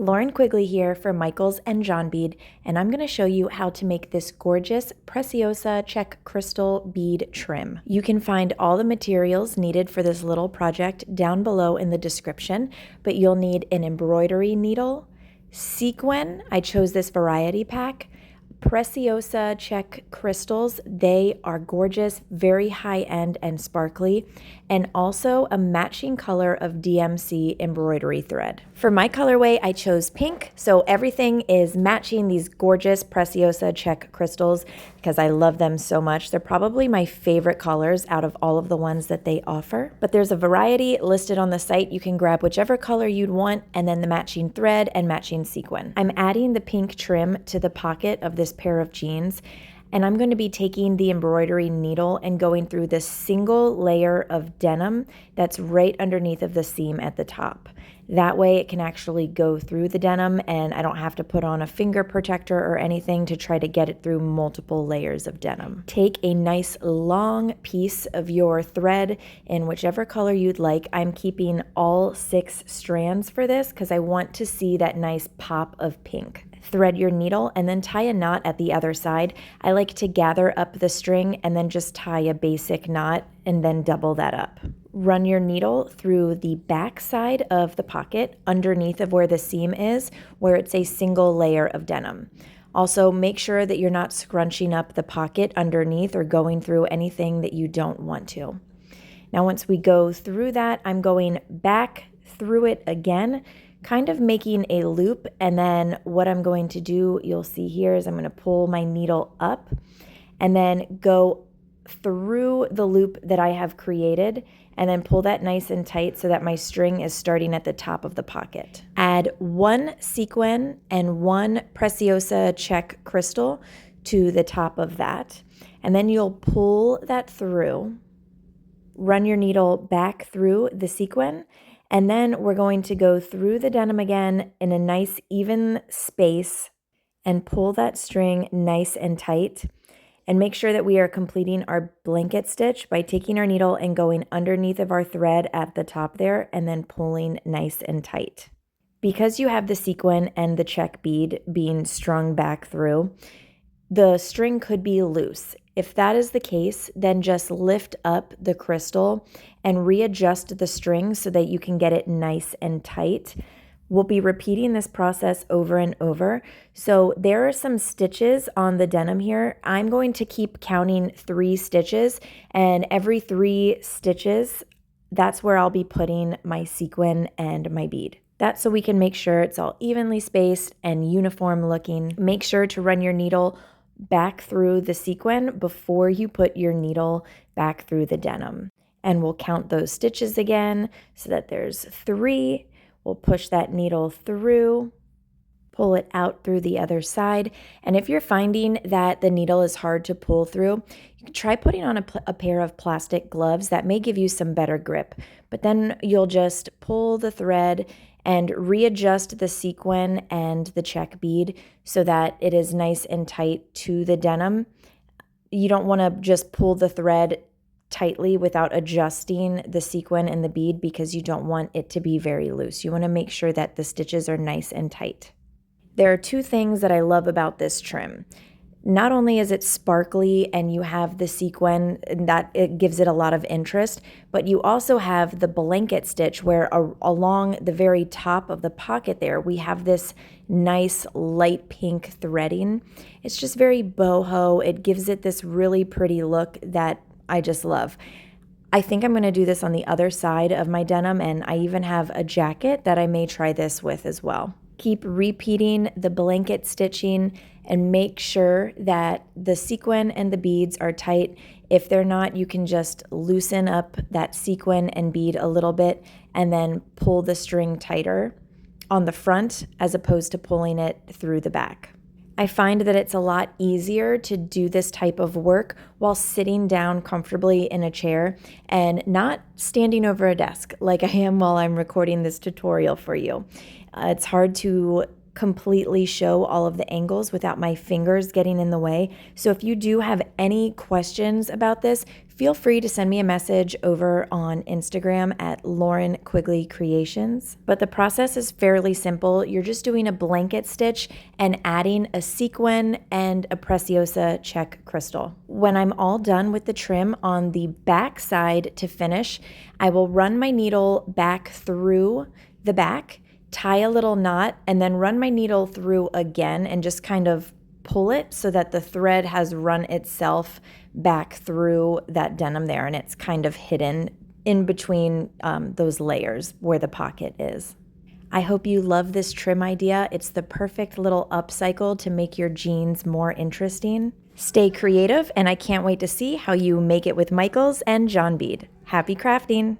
Lauren Quigley here for Michaels and John Bead, and I'm going to show you how to make this gorgeous Preciosa Czech crystal bead trim. You can find all the materials needed for this little project down below in the description, but you'll need an embroidery needle, sequin, I chose this variety pack, Preciosa Czech crystals. They are gorgeous, very high-end and sparkly, and also a matching color of DMC embroidery thread. For my colorway, I chose pink, so everything is matching these gorgeous Preciosa Czech crystals because I love them so much. They're probably my favorite colors out of all of the ones that they offer, but there's a variety listed on the site. You can grab whichever color you'd want and then the matching thread and matching sequin. I'm adding the pink trim to the pocket of this pair of jeans, and I'm going to be taking the embroidery needle and going through this single layer of denim that's right underneath of the seam at the top. That way it can actually go through the denim and I don't have to put on a finger protector or anything to try to get it through multiple layers of denim. Take a nice long piece of your thread in whichever color you'd like. I'm keeping all 6 strands for this because I want to see that nice pop of pink. Thread your needle and then tie a knot at the other side. I like to gather up the string and then just tie a basic knot and then double that up. Run your needle through the back side of the pocket underneath of where the seam is, where it's a single layer of denim. Also, make sure that you're not scrunching up the pocket underneath or going through anything that you don't want to. Now, once we go through that, I'm going back through it again, kind of making a loop, and then what I'm going to do, you'll see here, is I'm going to pull my needle up and then go through the loop that I have created and then pull that nice and tight so that my string is starting at the top of the pocket. Add 1 sequin and 1 Preciosa Czech crystal to the top of that, and then you'll pull that through, run your needle back through the sequin, and then we're going to go through the denim again in a nice even space and pull that string nice and tight. And make sure that we are completing our blanket stitch by taking our needle and going underneath of our thread at the top there and then pulling nice and tight. Because you have the sequin and the Czech bead being strung back through, the string could be loose. If that is the case, then just lift up the crystal and readjust the string so that you can get it nice and tight. We'll be repeating this process over and over. So there are some stitches on the denim here. I'm going to keep counting 3 stitches, and every 3 stitches, that's where I'll be putting my sequin and my bead. That's so we can make sure it's all evenly spaced and uniform looking. Make sure to run your needle back through the sequin before you put your needle back through the denim. And we'll count those stitches again so that there's 3. We'll push that needle through, pull it out through the other side. And if you're finding that the needle is hard to pull through, you can try putting on a pair of plastic gloves. That may give you some better grip. But then you'll just pull the thread and readjust the sequin and the Czech bead so that it is nice and tight to the denim. You don't want to just pull the thread tightly without adjusting the sequin and the bead because you don't want it to be very loose. You want to make sure that the stitches are nice and tight. There are 2 things that I love about this trim. Not only is it sparkly and you have the sequin and that it gives it a lot of interest, but you also have the blanket stitch where along the very top of the pocket there, we have this nice light pink threading. It's just very boho. It gives it this really pretty look that I just love. I think I'm going to do this on the other side of my denim, and I even have a jacket that I may try this with as well. Keep repeating the blanket stitching and make sure that the sequin and the beads are tight. If they're not, you can just loosen up that sequin and bead a little bit and then pull the string tighter on the front as opposed to pulling it through the back. I find that it's a lot easier to do this type of work while sitting down comfortably in a chair and not standing over a desk like I am while I'm recording this tutorial for you. It's hard to completely show all of the angles without my fingers getting in the way. So if you do have any questions about this, feel free to send me a message over on Instagram at Lauren Quigley Creations. But the process is fairly simple. You're just doing a blanket stitch and adding a sequin and a Preciosa Czech crystal. When I'm all done with the trim on the back side to finish, I will run my needle back through the back, tie a little knot, and then run my needle through again and just kind of pull it so that the thread has run itself back through that denim there, and it's kind of hidden in between those layers where the pocket is. I hope you love this trim idea. It's the perfect little upcycle to make your jeans more interesting. Stay creative, and I can't wait to see how you make it with Michaels and John Bead. Happy crafting!